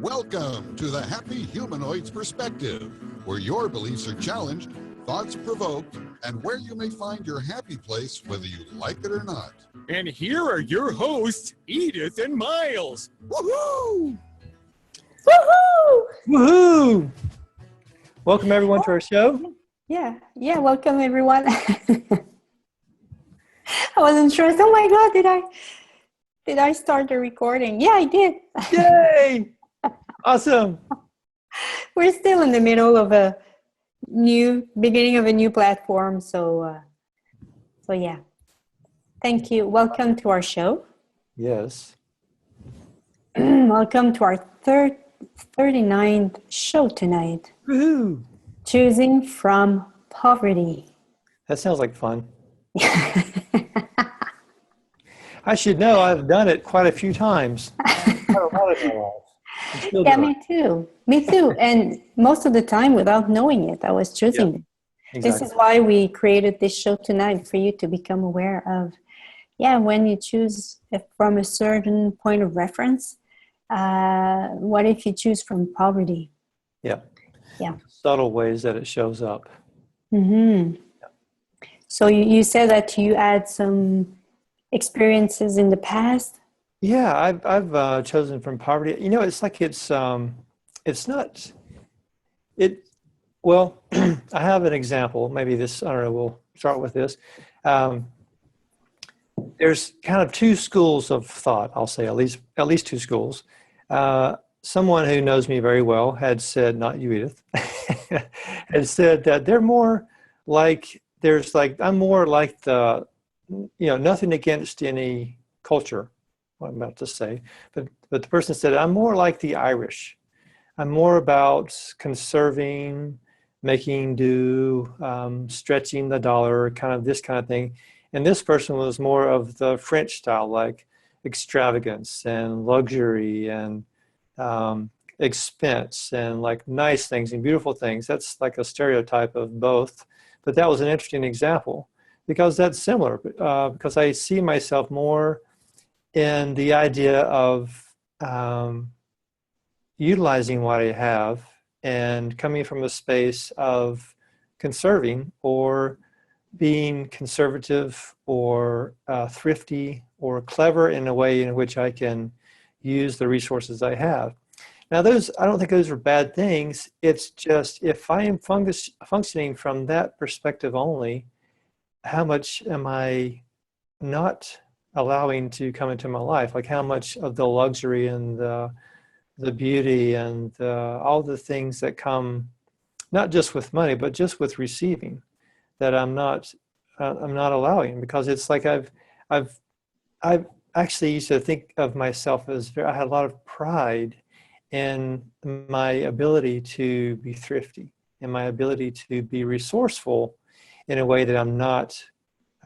Welcome to the Happy Humanoids Perspective, where your beliefs are challenged, thoughts provoked, and where you may find your happy place whether you like it or not. And here are your hosts, Edith and Miles. Woohoo! Woohoo! Woohoo! Welcome everyone to our show. Yeah, welcome everyone. I wasn't sure. Oh my God, did I start the recording? Yeah, I did. Yay! Awesome. We're still in the middle of beginning of a new platform. So yeah. Thank you. Welcome to our show. Yes. Welcome to our 39th show tonight. Woohoo! Choosing from poverty. That sounds like fun. I should know. I've done it quite a few times. Quite a lot of my life. Yeah, me too. Me too. And most of the time without knowing it, I was choosing it. Exactly. This is why we created this show tonight, for you to become aware of, when you choose from a certain point of reference, what if you choose from poverty? Yeah. Yeah. Subtle ways that it shows up. Mm-hmm. Yeah. So you said that you had some experiences in the past. Yeah, I've chosen from poverty. You know, it's like it's not it. Well, I have an example. Maybe this. I don't know. We'll start with this. There's kind of two schools of thought. I'll say at least two schools. Someone who knows me very well had said, not you, Edith, had said that they're more like I'm more like nothing against any culture. What I'm about to say, but the person said, I'm more like the Irish. I'm more about conserving, making do, stretching the dollar, kind of this kind of thing. And this person was more of the French style, like extravagance and luxury and expense and like nice things and beautiful things. That's like a stereotype of both. But that was an interesting example because that's similar, because I see myself more in the idea of utilizing what I have and coming from a space of conserving or being conservative or thrifty or clever in a way in which I can use the resources I have. Now, I don't think those are bad things. It's just if I am functioning from that perspective only, how much am I not allowing to come into my life? Like how much of the luxury and the beauty and all the things that come, not just with money, but just with receiving, that I'm not allowing, because it's like I've actually used to think of myself as I had a lot of pride in my ability to be thrifty and my ability to be resourceful in a way that I'm not.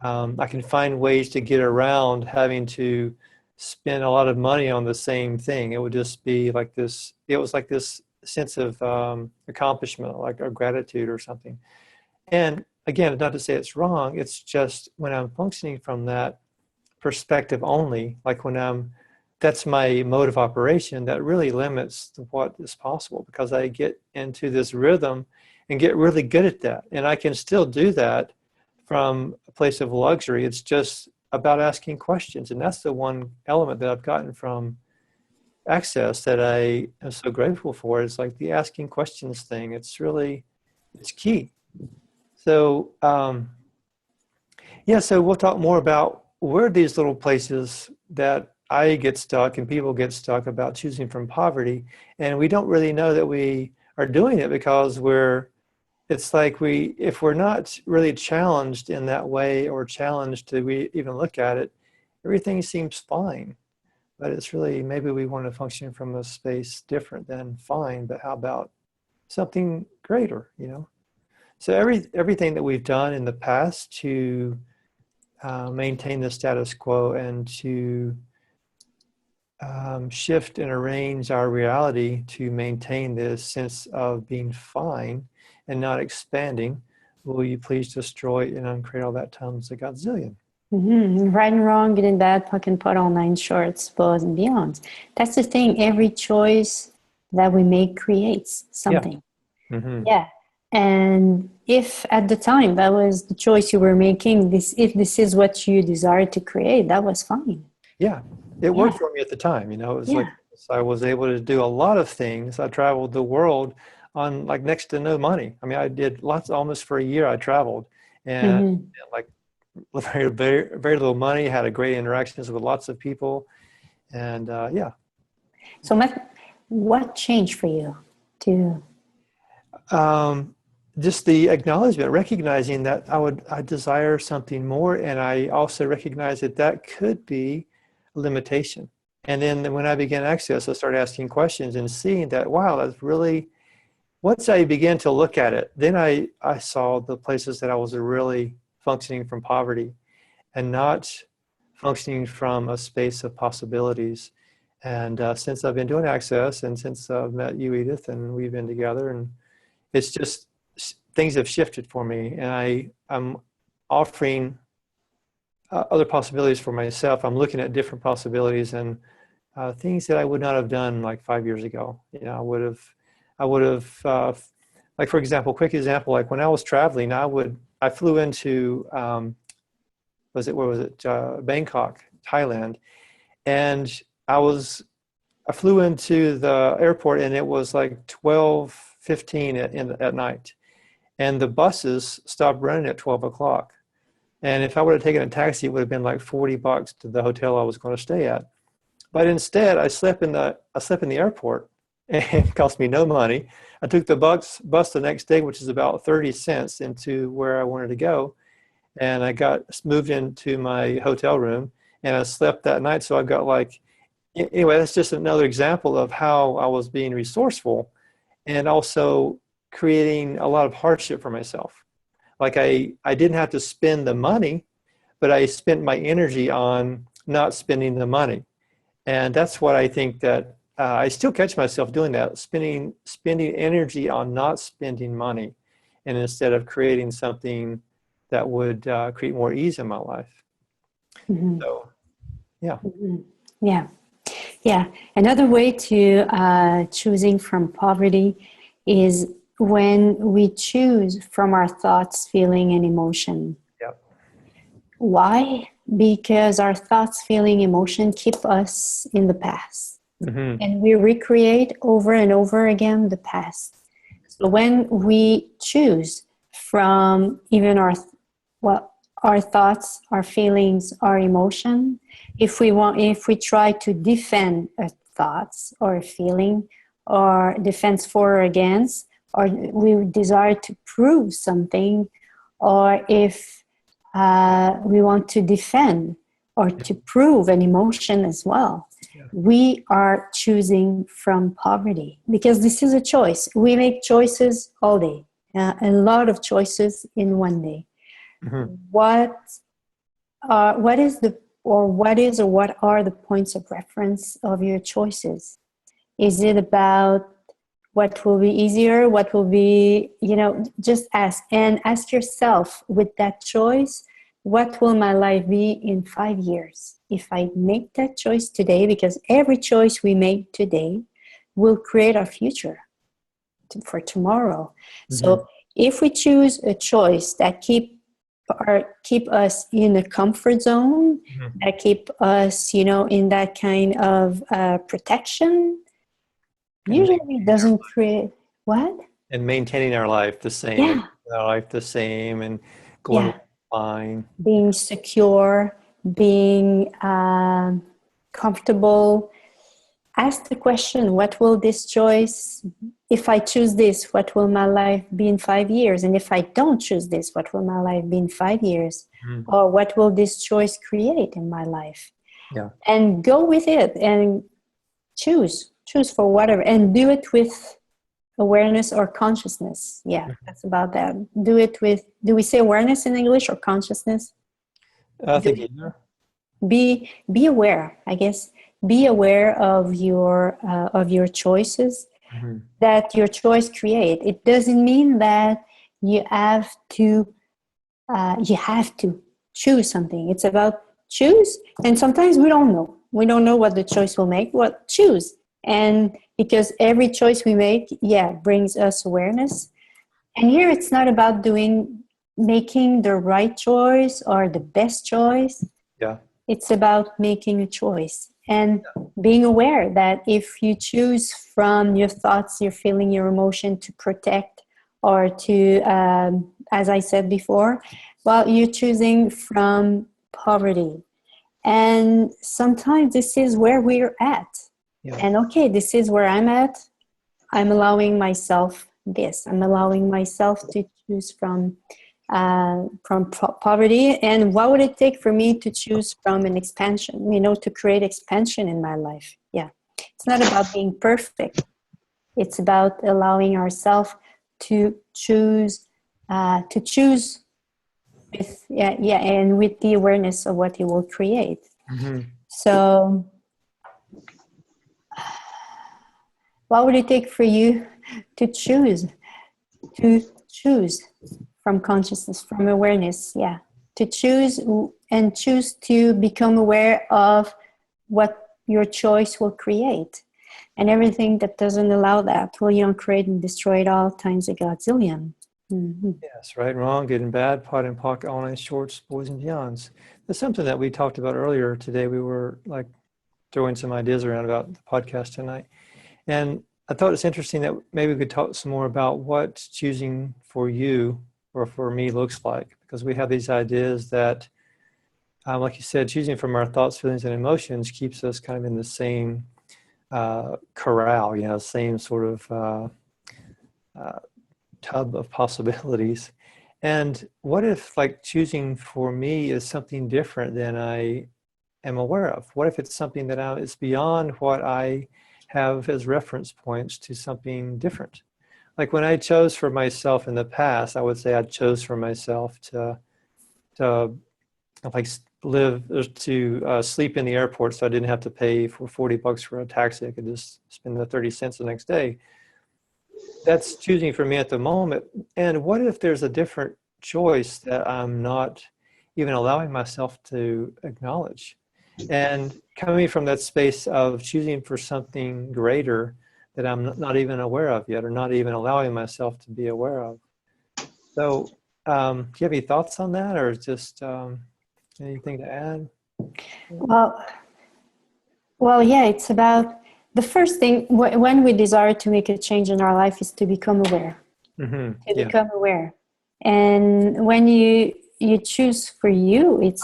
I can find ways to get around having to spend a lot of money on the same thing. It would just be like this. It was like this sense of accomplishment, like a gratitude or something. And again, not to say it's wrong. It's just when I'm functioning from that perspective only, like that's my mode of operation, that really limits what is possible, because I get into this rhythm and get really good at that. And I can still do that from a place of luxury. It's just about asking questions. And that's the one element that I've gotten from Access that I am so grateful for. It's like the asking questions thing. It's key. So, so we'll talk more about where these little places that I get stuck and people get stuck about choosing from poverty. And we don't really know that we are doing it because it's like if we're not really challenged in that way or challenged to even look at it, everything seems fine. But it's really, maybe we want to function from a space different than fine, but how about something greater, So everything that we've done in the past to maintain the status quo and to shift and arrange our reality to maintain this sense of being fine and not expanding, will you please destroy and uncreate all that times a godzillion? Mm-hmm. Right and wrong, good and bad, puck and putt, all nine shorts, bows and beyonds. That's the thing. Every choice that we make creates something. Mm-hmm. Yeah. And if at the time that was the choice you were making, if this is what you desired to create, that was fine. Yeah, it worked for me at the time. You know, it was like I was able to do a lot of things. I traveled the world on like next to no money. I mean, I did lots, almost for a year. I traveled and like very little money. Had a great interactions with lots of people, and yeah. So, what changed for you to? Just the acknowledgement, recognizing that I desire something more, and I also recognize that that could be a limitation. And then when I began Access, I started asking questions and seeing that, wow, that's really, once I began to look at it, then I saw the places that I was really functioning from poverty and not functioning from a space of possibilities. And since I've been doing Access, and since I've met you, Edith, and we've been together, and it's just, things have shifted for me, and I'm offering other possibilities for myself. I'm looking at different possibilities and things that I would not have done like 5 years ago. You know, I would have, like for example, quick example, like when I was traveling, I flew into, Bangkok, Thailand, and I flew into the airport and it was like 12:15 at night. And the buses stopped running at 12 o'clock. And if I would have taken a taxi, it would have been like $40 to the hotel I was going to stay at. But instead, I slept in the airport, and it cost me no money. I took the bus the next day, which is about 30 cents, into where I wanted to go. And I got moved into my hotel room, and I slept that night. So I got like, anyway, that's just another example of how I was being resourceful and also creating a lot of hardship for myself. Like I didn't have to spend the money, but I spent my energy on not spending the money. And that's what I think that I still catch myself doing that, spending energy on not spending money, and instead of creating something that would create more ease in my life. So, yeah. Yeah. Yeah. Another way to choosing from poverty is when we choose from our thoughts, feeling, and emotion. Yep. Why? Because our thoughts, feeling, emotion keep us in the past. And we recreate over and over again the past. So when we choose from even our thoughts, our feelings, our emotion, if we try to defend our thoughts or a feeling, or defense for or against, or we desire to prove something, or if we want to defend or to prove an emotion as well, we are choosing from poverty, because this is a choice. We make choices all day, a lot of choices in one day. What are the points of reference of your choices? Is it about what will be easier? What will be, just ask yourself with that choice, what will my life be in 5 years? If I make that choice today, because every choice we make today will create our future for tomorrow. So if we choose a choice that keep us in a comfort zone, that keep us, in that kind of protection, usually doesn't create what? And maintaining our life the same. Yeah. Our life the same and going fine. Being secure, being comfortable. Ask the question, what will this choice, if I choose this, what will my life be in 5 years? And if I don't choose this, what will my life be in 5 years? Or what will this choice create in my life? Yeah. And go with it and choose for whatever, and do it with awareness or consciousness. Yeah, that's about that. Do it with, do we say awareness in English or consciousness? I think either. Be aware, I guess. Be aware of your choices that your choice create. It doesn't mean that you have to choose something. It's about choose, and sometimes we don't know what the choice will make. Choose, and because every choice we make, brings us awareness. And here it's not about making the right choice or the best choice. Yeah. It's about making a choice and being aware that if you choose from your thoughts, your feeling, your emotion to protect or to, as I said before, well, you're choosing from poverty. And sometimes this is where we're at. Yeah. And okay, this is where I'm at. I'm allowing myself this. I'm allowing myself to choose from poverty. And what would it take for me to choose from an expansion, to create expansion in my life? Yeah. It's not about being perfect. It's about allowing ourselves to choose with, and with the awareness of what it will create. Mm-hmm. So what would it take for you to choose from consciousness, from awareness? Yeah. To choose to become aware of what your choice will create. And everything that doesn't allow that will, create and destroy it all times a godzillion. Mm-hmm. Yes, right and wrong, good and bad, pot and pocket, online shorts, boys and beyonds. There's something that we talked about earlier today. We were like throwing some ideas around about the podcast tonight. And I thought it's interesting that maybe we could talk some more about what choosing for you or for me looks like, because we have these ideas that, like you said, choosing from our thoughts, feelings, and emotions keeps us kind of in the same corral, same sort of tub of possibilities. And what if like choosing for me is something different than I am aware of? What if it's something that it's beyond what I have as reference points to something different? Like when I chose for myself in the past, I would say I chose for myself to like sleep in the airport, so I didn't have to pay for $40 for a taxi. I could just spend the 30 cents the next day. That's choosing for me at the moment. And what if there's a different choice that I'm not even allowing myself to acknowledge? And coming from that space of choosing for something greater that I'm not even aware of yet, or not even allowing myself to be aware of. So do you have any thoughts on that, or just anything to add? Well, yeah, it's about the first thing when we desire to make a change in our life is to become aware. Mm-hmm. Become aware. And when you choose for you, it's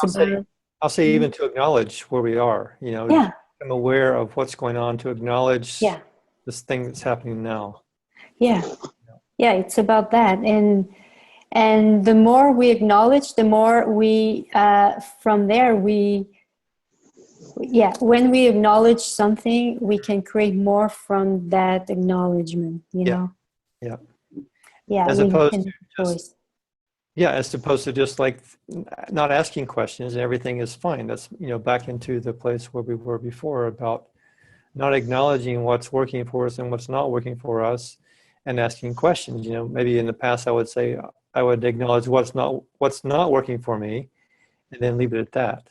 I'll say even to acknowledge where we are, I'm aware of what's going on, to acknowledge this thing that's happening now. Yeah, it's about that. And the more we acknowledge, the more we, from there, when we acknowledge something, we can create more from that acknowledgement, know? Yeah. Yeah, as we opposed can to choice. as opposed to just like not asking questions and everything is fine. That's, back into the place where we were before about not acknowledging what's working for us and what's not working for us, and asking questions. Maybe in the past I would say I would acknowledge what's not working for me, and then leave it at that.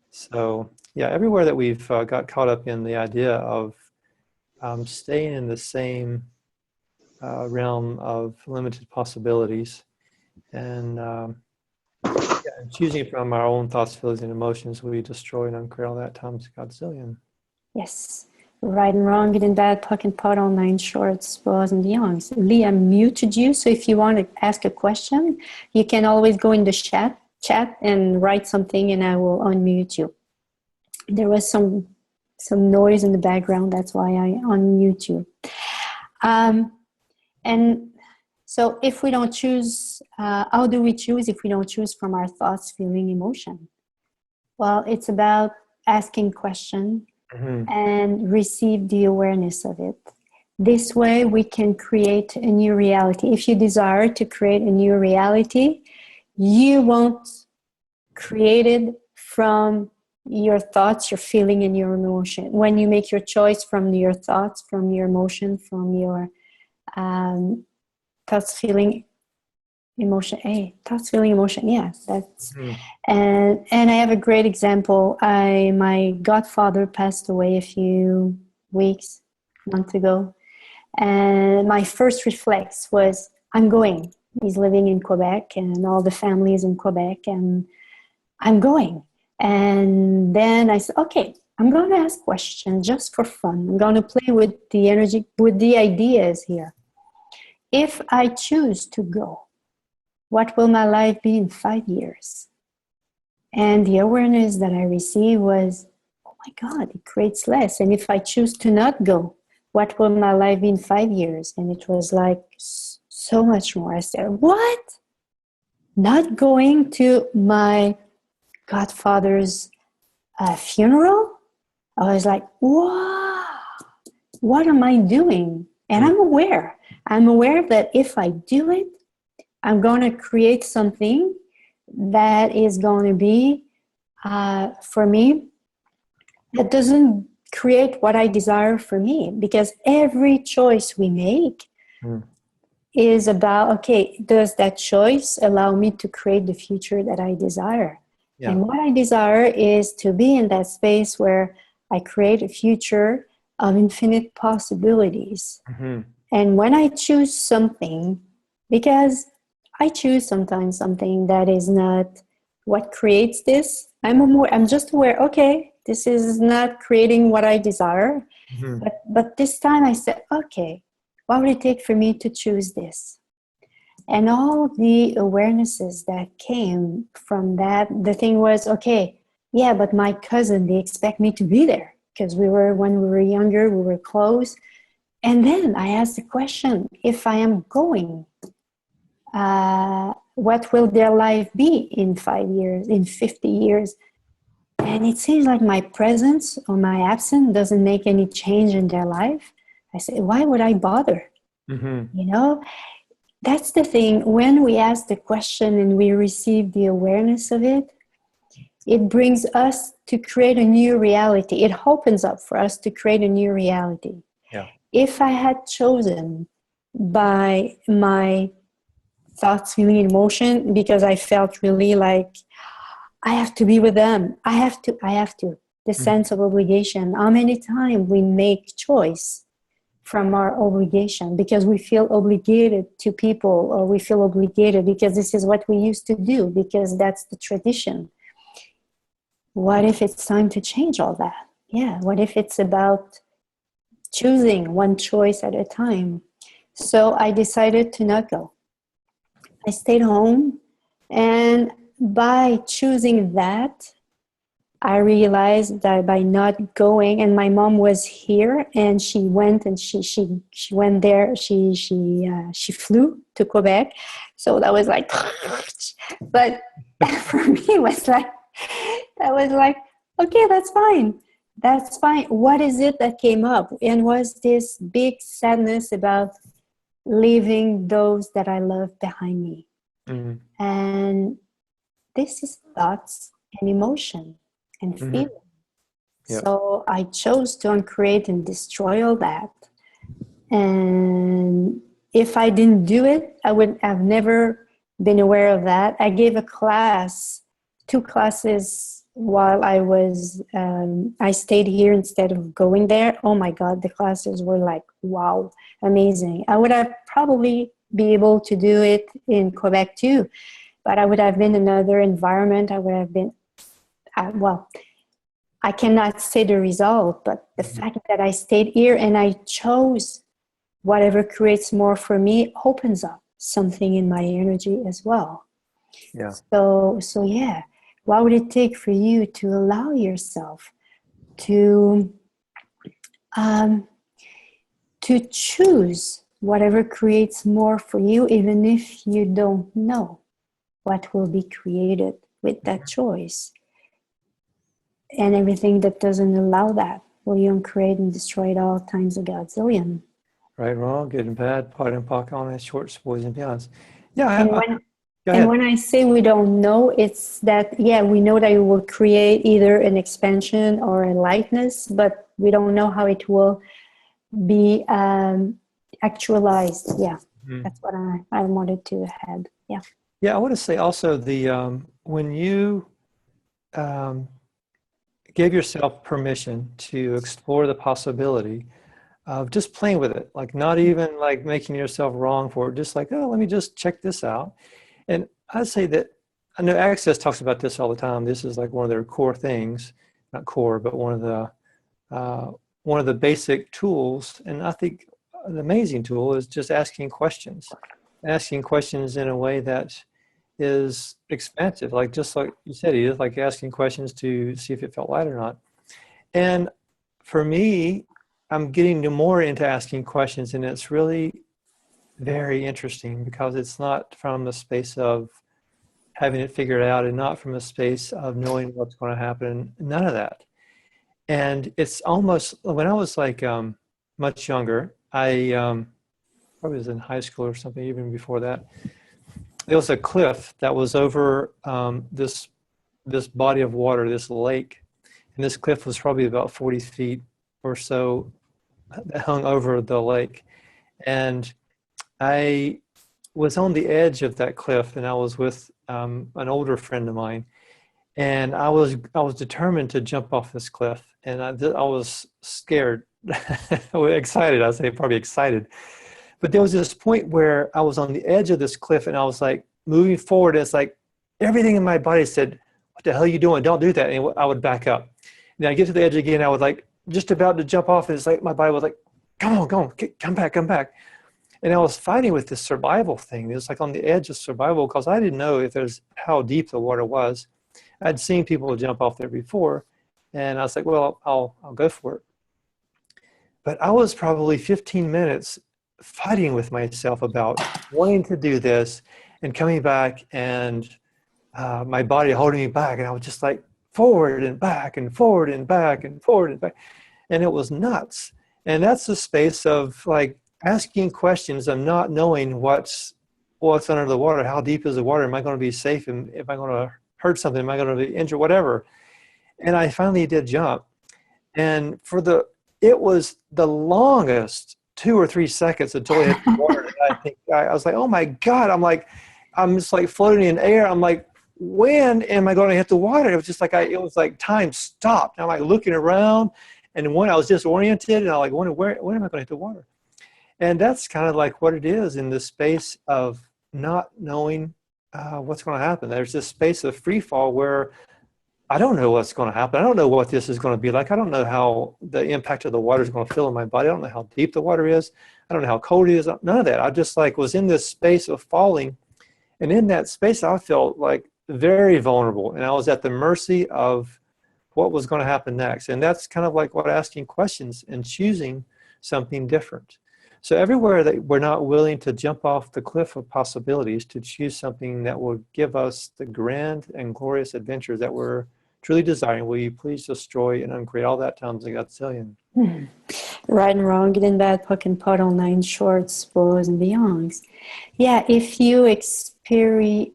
So everywhere that we've got caught up in the idea of staying in the same realm of limited possibilities, and choosing from our own thoughts, feelings, and emotions, we destroy and uncreate all that times godzillion. Yes. Right and wrong, good and bad, puck and pot, all nine shorts, boys and beyonds. Lee, I muted you, so if you want to ask a question, you can always go in the chat and write something, and I will unmute you. There was some noise in the background, that's why I unmute you. And so if we don't choose, how do we choose if we don't choose from our thoughts, feeling, emotion? Well, it's about asking questions. Mm-hmm. And receive the awareness of it. This way we can create a new reality. If you desire to create a new reality, you won't create it from your thoughts, your feeling, and your emotion. When you make your choice from your thoughts, from your emotion, from your thoughts, feeling, emotion. Thoughts, feeling, emotion. Yeah, that's and I have a great example. My godfather passed away a few weeks month ago. And my first reflex was, I'm going. He's living in Quebec and all the family is in Quebec and I'm going. And then I said, okay, I'm going to ask questions just for fun. I'm going to play with the energy, with the ideas here. If I choose to go, what will my life be in 5 years? And the awareness that I received was, oh my God, it creates less. And if I choose to not go, what will my life be in 5 years? And it was like so much more. I said, what? Not going to my godfather's funeral? I was like, wow, what am I doing? And I'm aware that if I do it, I'm going to create something that is going to be, for me, that doesn't create what I desire for me. Because every choice we make is about, okay, does that choice allow me to create the future that I desire? Yeah. And what I desire is to be in that space where I create a future of infinite possibilities. Mm-hmm. And when I choose something, because I choose sometimes something that is not what creates this, I'm just aware, okay, this is not creating what I desire. Mm-hmm. But this time I said, okay, what would it take for me to choose this? And all the awarenesses that came from that, the thing was, okay, yeah, but my cousin, they expect me to be there because when we were younger, we were close. And then I asked the question, if I am going, what will their life be in 5 years, in 50 years? And it seems like my presence or my absence doesn't make any change in their life. I said, why would I bother? Mm-hmm. You know, that's the thing. When we ask the question and we receive the awareness of it, it brings us to create a new reality. It opens up for us to create a new reality. Yeah. If I had chosen by my thoughts, feeling, emotion, because I felt really like I have to be with them. I have to. The sense of obligation. How many times we make choice from our obligation because we feel obligated to people, or we feel obligated because this is what we used to do, because that's the tradition. What if it's time to change all that? Yeah. What if it's about choosing one choice at a time? So I decided to not go. I stayed home, and by choosing that, I realized that by not going, and my mom was here, and she went and she went there. She flew to Quebec, so that was like, but for me, it was like, that was like, okay, that's fine. That's fine. What is it that came up? And was this big sadness about leaving those that I love behind me. Mm-hmm. And this is thoughts and emotion and feeling. Yep. So I chose to uncreate and destroy all that. And if I didn't do it, I would have never been aware of that. I gave a class, 2 classes while I stayed here instead of going there. Oh my God, the classes were like, wow, amazing. I would have probably be able to do it in Quebec too, but I would have been in another environment. I would have been, I cannot say the result, but the fact that I stayed here and I chose whatever creates more for me opens up something in my energy as well. Yeah. So yeah. What would it take for you to allow yourself to choose whatever creates more for you, even if you don't know what will be created with that choice? And everything that doesn't allow that, will you uncreate and destroy it all times a godzillion? Right, wrong, good and bad, part and pocket, on that shorts, boys and beyonds. Yeah, and when I say we don't know, it's that, yeah, we know that it will create either an expansion or a lightness, but we don't know how it will be actualized. Yeah, that's what I wanted to add. Yeah. Yeah, I want to say also when you gave yourself permission to explore the possibility of just playing with it, like not even like making yourself wrong for it, just like, oh, let me just check this out. And I'd say that I know Access talks about this all the time. This is like one of their core things, not core, but one of the basic tools. And I think an amazing tool is just asking questions in a way that is expansive, like just like you said, Edith, like asking questions to see if it felt light or not. And for me, I'm getting more into asking questions, and it's really very interesting because it's not from the space of having it figured out and not from a space of knowing what's going to happen, none of that. And it's almost, when I was like much younger, I probably was in high school or something, even before that, there was a cliff that was over this body of water, this lake. And this cliff was probably about 40 feet or so that hung over the lake. And I was on the edge of that cliff, and I was with an older friend of mine. And I was determined to jump off this cliff. And I was scared, excited, I'd say probably excited. But there was this point where I was on the edge of this cliff, and I was like moving forward. It's like everything in my body said, what the hell are you doing? Don't do that. And I would back up. And I get to the edge again. I was like just about to jump off. And it's like my body was like, come on, come back. And I was fighting with this survival thing. It was like on the edge of survival because I didn't know how deep the water was. I'd seen people jump off there before. And I was like, well, I'll go for it. But I was probably 15 minutes fighting with myself about wanting to do this and coming back, and my body holding me back. And I was just like forward and back and forward and back and forward and back. And it was nuts. And that's the space of like asking questions of not knowing what's under the water. How deep is the water? Am I going to be safe? Am I going to hurt something? Am I going to be injured? Whatever. And I finally did jump. And it was the longest 2 or 3 seconds until it hit the water. And I was like, oh my God. I'm just like floating in air. I'm like, when am I going to hit the water? It was just like, it was like time stopped. I'm like looking around, and when I was disoriented, and I like wonder when am I going to hit the water? And that's kind of like what it is in the space of not knowing what's going to happen. There's this space of free fall where I don't know what's going to happen. I don't know what this is going to be like. I don't know how the impact of the water is going to feel in my body. I don't know how deep the water is. I don't know how cold it is. None of that. I just like was in this space of falling. And in that space, I felt like very vulnerable. And I was at the mercy of what was going to happen next. And that's kind of like what asking questions and choosing something different. So everywhere that we're not willing to jump off the cliff of possibilities to choose something that will give us the grand and glorious adventure that we're truly desiring, will you please destroy and uncreate all that times a gazillion? Right and wrong, good and bad, puck and puddle, nine shorts, bows and beyonds. Yeah, if you experience,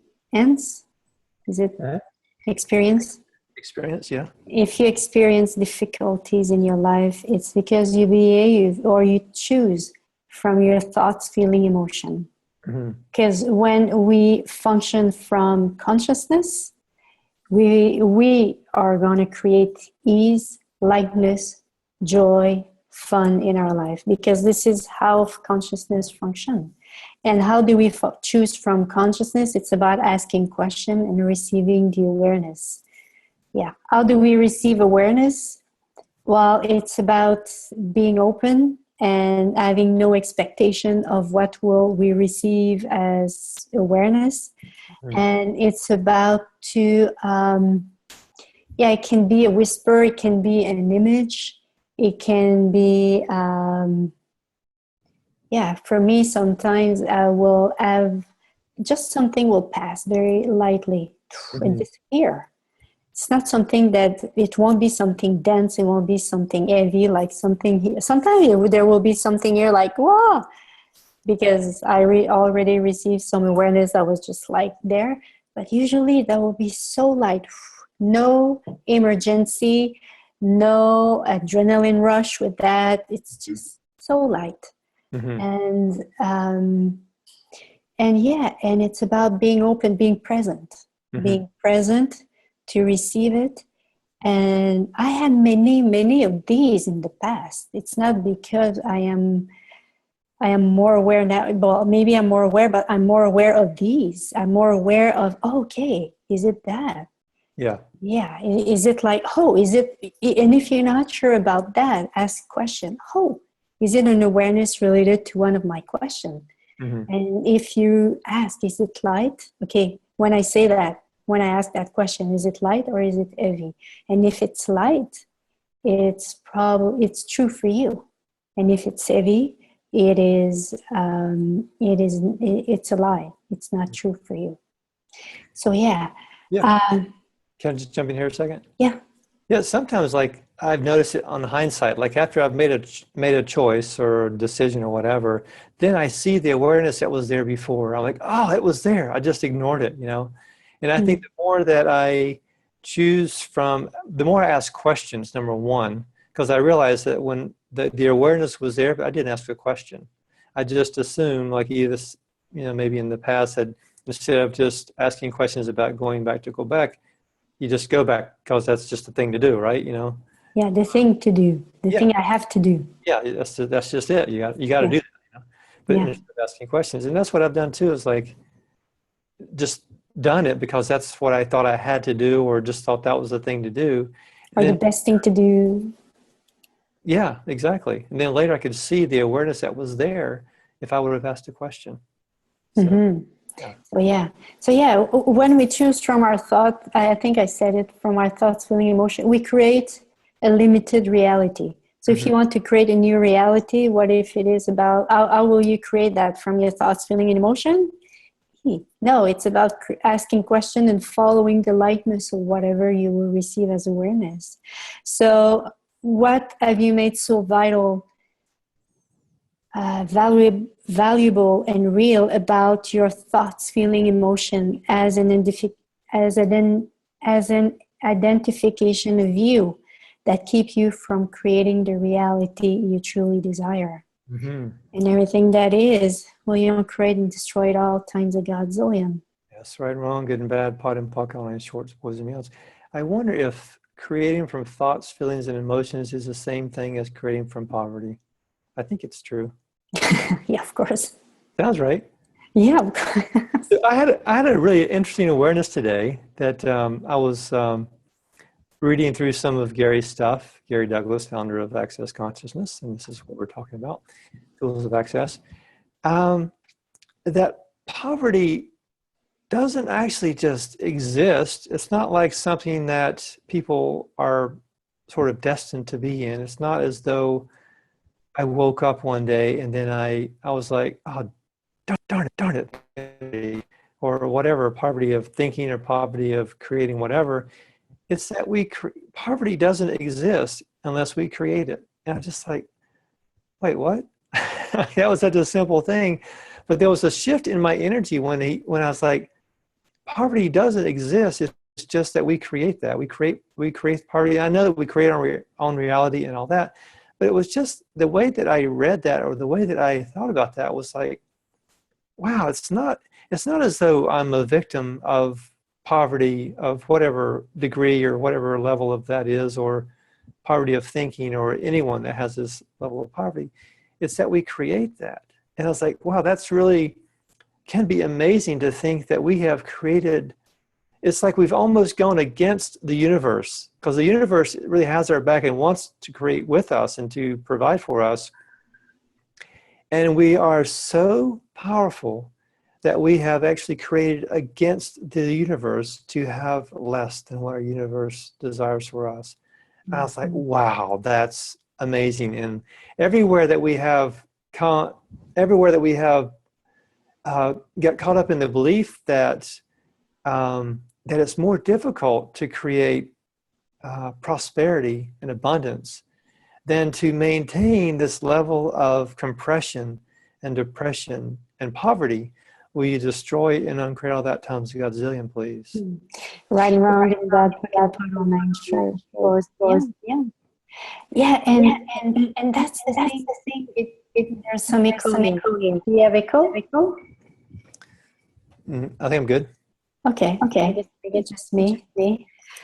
is it experience? Experience, yeah. If you experience difficulties in your life, it's because you behave or you choose from your thoughts, feeling, emotion. Because when we function from consciousness, we are going to create ease, lightness, joy, fun in our life, because this is how consciousness functions. And how do we choose from consciousness? It's about asking questions and receiving the awareness. Yeah. How do we receive awareness? Well, it's about being open and having no expectation of what will we receive as awareness. And it's about it can be a whisper, it can be an image, it can be, for me, sometimes I will have just something will pass very lightly and disappear. It's not something it won't be something dense, it won't be something heavy, like something here. Sometimes there will be something here like, whoa, because I already received some awareness that was just like there. But usually that will be so light. No emergency, no adrenaline rush with that. It's just so light. And it's about being open, being present to receive it, And I had many of these in the past. It's not because I am more aware now. Well, maybe I'm more aware, but I'm more aware of these. I'm more aware of, okay, is it that? Yeah. Yeah. Is it like, oh, is it, and if you're not sure about that, ask a question. Oh, is it an awareness related to one of my questions? Mm-hmm. And if you ask, is it light? Okay, when I say that, when I ask that question, is it light or is it heavy? And if it's light, it's true for you. And if it's heavy, it's a lie. It's not true for you. So yeah. Yeah. Can I just jump in here a second? Yeah. Yeah. Sometimes, like, I've noticed it on hindsight, like after I've made a choice or a decision or whatever, then I see the awareness that was there before. I'm like, oh, it was there. I just ignored it, And I think the more that I the more I ask questions, number one, because I realized that when the awareness was there, but I didn't ask a question. I just assumed, like, either, maybe in the past, had, instead of just asking questions about going back to Quebec, you just go back because that's just the thing to do, right? Yeah, the thing to do, the thing I have to do. Yeah, that's just it. You got to do that. But instead of asking questions, and that's what I've done too. Is like just done it because that's what I thought I had to do, or just thought that was the thing to do. Or the best thing to do. Yeah, exactly. And then later I could see the awareness that was there if I would have asked a question. So, So when we choose from our thought, I think I said it, from our thoughts, feeling, emotion, we create a limited reality. So if you want to create a new reality, what if it is about, how will you create that from your thoughts, feeling, and emotion? No, it's about asking questions and following the lightness of whatever you will receive as awareness. So what have you made so vital, valuable and real about your thoughts, feeling, emotion as an identification of you that keep you from creating the reality you truly desire? And everything that is, well, you don't create and destroy it all times a godzillion. Yes, right, wrong, good and bad, pot and puck, online shorts, boys and meals. I wonder if creating from thoughts, feelings, and emotions is the same thing as creating from poverty. I think it's true. Yeah, of course. Sounds right. Yeah, of course. So I had a really interesting awareness today that I was reading through some of Gary's stuff. Gary Douglas, founder of Access Consciousness, and this is what we're talking about, tools of access. That poverty doesn't actually just exist. It's not like something that people are sort of destined to be in. It's not as though I woke up one day and then I was like, oh, darn it, or whatever, poverty of thinking or poverty of creating whatever. It's that poverty doesn't exist unless we create it. And I'm just like, wait, what? That was such a simple thing. But there was a shift in my energy when I was like, poverty doesn't exist. It's just that we create that. We create poverty. I know that we create our own reality and all that, but it was just the way that I read that, or the way that I thought about that, was like, wow, it's not as though I'm a victim of poverty of whatever degree or whatever level of that is, or poverty of thinking, or anyone that has this level of poverty. It's that we create that. And I was like, wow, that's really can be amazing to think that we have created. It's like we've almost gone against the universe, because the universe really has our back and wants to create with us and to provide for us. And we are so powerful that we have actually created against the universe to have less than what our universe desires for us. And I was like, wow, that's amazing. And everywhere that we have got caught up in the belief that that it's more difficult to create prosperity and abundance than to maintain this level of compression and depression and poverty. Will you destroy and uncreate all that times a godzillion, please? Right and wrong, and God put on my shirt. And that's the thing. There's some echo here. Do you have echo? I think I'm good. Okay. I guess it's just me.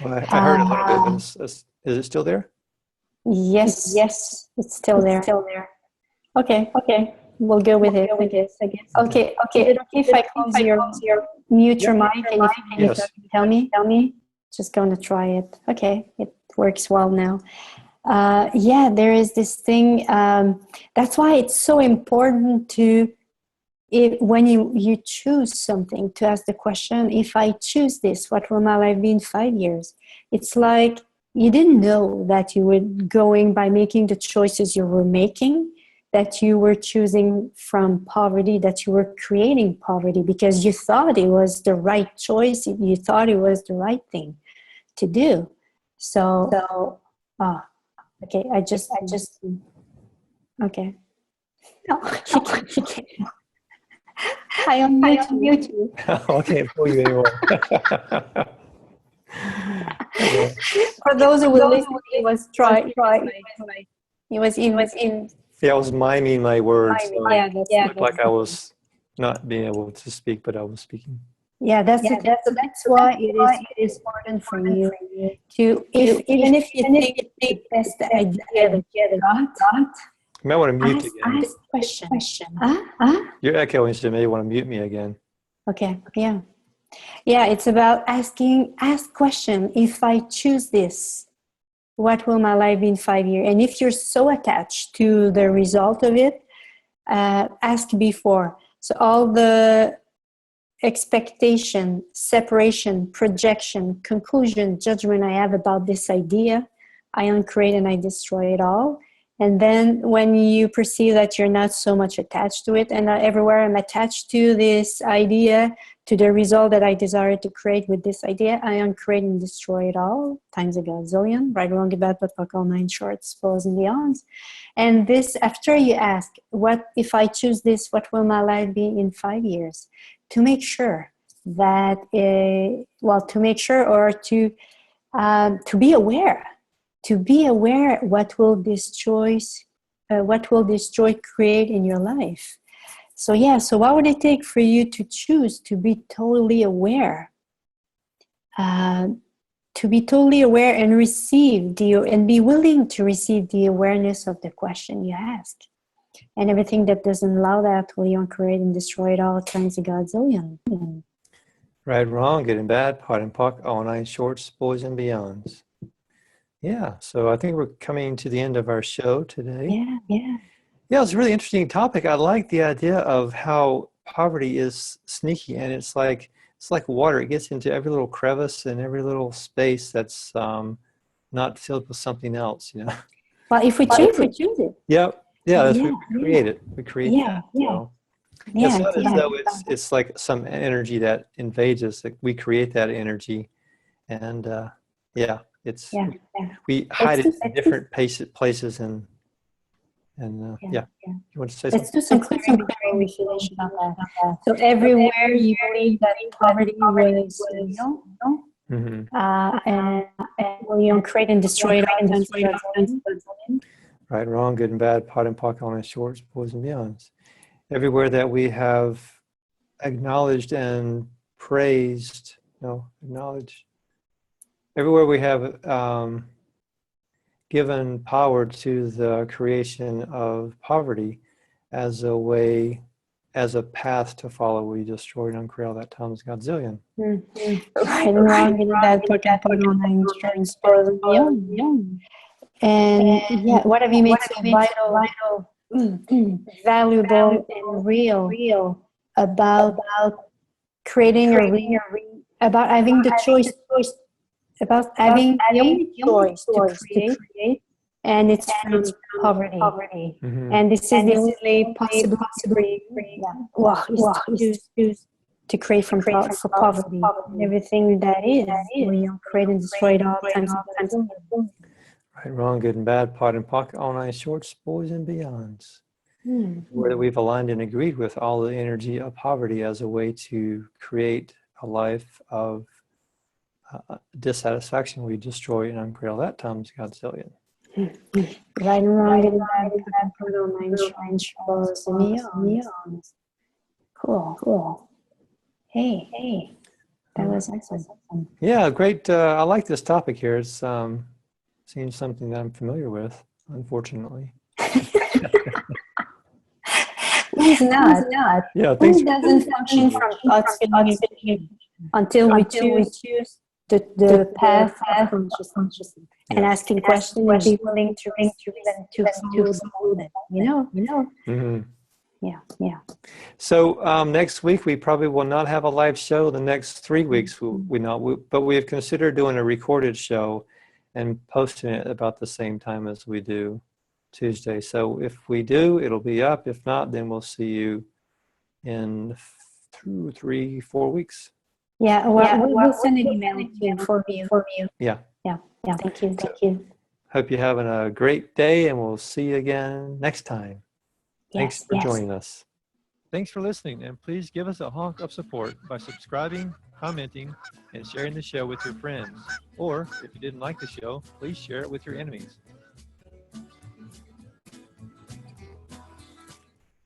Well, I heard a little bit, but is it still there? Yes, yes, it's still there. Okay, okay, we'll go with it. I guess. Okay, okay. Is it okay if I close your mute your mic and if you Yes. tell me? Just going to try it. Okay, it works well now. Yeah, there is this thing. That's why it's so important to, when you choose something, to ask the question, if I choose this, what will my life be in 5 years? It's like you didn't know that you were going, by making the choices you were making, that you were choosing from poverty, that you were creating poverty because you thought it was the right choice, you thought it was the right thing to do. So okay, I just okay. No, you can't. I unmute you. I can't fool you anymore. For those who will listen, he was trying. He was in. Yeah, I was miming my words. So Yeah, it looked like I was not being able to speak, but I was speaking. Yeah, that's the thing. So that's why it is important for you to, even if you think it's the best idea that you got, You might want to mute again. ask question. You're echoing, so you may want to mute me again. Okay, yeah. Yeah, it's about ask question. If I choose this, what will my life be in 5 years? And if you're so attached to the result of it, ask before. So all the expectation, separation, projection, conclusion, judgment I have about this idea, I uncreate and I destroy it all. And then when you perceive that you're not so much attached to it, and everywhere I'm attached to this idea, to the result that I desire to create with this idea, I uncreate and destroy it all, times a gazillion, right, wrong, about what I call 9 shorts, pros and beyonds. And this, after you ask, what if I choose this, what will my life be in 5 years? To make sure that, to make sure, or to be aware, what will this choice, create in your life. So yeah, so what would it take for you to choose to be totally aware, and receive and be willing to receive the awareness of the question you ask, and everything that doesn't allow that will you create and destroy it all times a godzillion. Right, wrong, good and bad, pot and pock, all 9 shorts, boys and beyonds. Yeah, so I think we're coming to the end of our show today. Yeah, it's a really interesting topic. I like the idea of how poverty is sneaky, and it's like water. It gets into every little crevice and every little space that's not filled with something else, you know. Well, if we choose it. Yeah, that's what we create it. We create that. So. Yeah, it's not as though it's like some energy that invades us. Like we create that energy, and we hide it in different places and you want to say Let's something? do some clarification about that. So everywhere you believe that poverty was real, and will you create and destroy it? Right, wrong, good and bad, pot and pock, all 9 shorts, boys and beyonds. Everywhere that we have acknowledged and praised, everywhere we have given power to the creation of poverty as a way, as a path to follow, we destroy and uncreate all that times godzillion. Right and wrong, and bad, put all 9 shorts, boys and beyond. And what have you made so vital, valuable, and real about creating about having the choice, about having the only choice to create, and it's from poverty. And this is the only possibility to create from poverty. And everything that is, we create and destroy it all times. Right, wrong, good and bad, pot and pock, all 9 shorts, boys and beyonds. Where we've aligned and agreed with all the energy of poverty as a way to create a life of dissatisfaction, we destroy and uncreate all that times godzillion. Right and wrong, good and bad, put all 9 shorts, boys and beyonds. Cool. Hey, that was excellent. Yeah, great. I like this topic here. It's seems something that I'm familiar with, unfortunately. Who's not? Yeah, Who thanks. doesn't function from thoughts, feelings, until we choose the path of consciousness and asking questions and be willing to receive and to follow them, you know? Mm-hmm. Yeah. So next week we probably will not have a live show. The next 3 weeks but we have considered doing a recorded show and posting it about the same time as we do Tuesday. So if we do, it'll be up. If not, then we'll see you in 2, 3, 4 weeks. Yeah, well, we'll send an email to you for you. Yeah. Thank you. Hope you're having a great day, and we'll see you again next time. Thanks for joining us. Thanks for listening, and please give us a honk of support by subscribing, commenting, and sharing the show with your friends. Or, if you didn't like the show, please share it with your enemies.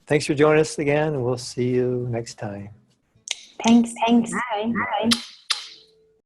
Thanks for joining us again, and we'll see you next time. Thanks. Bye.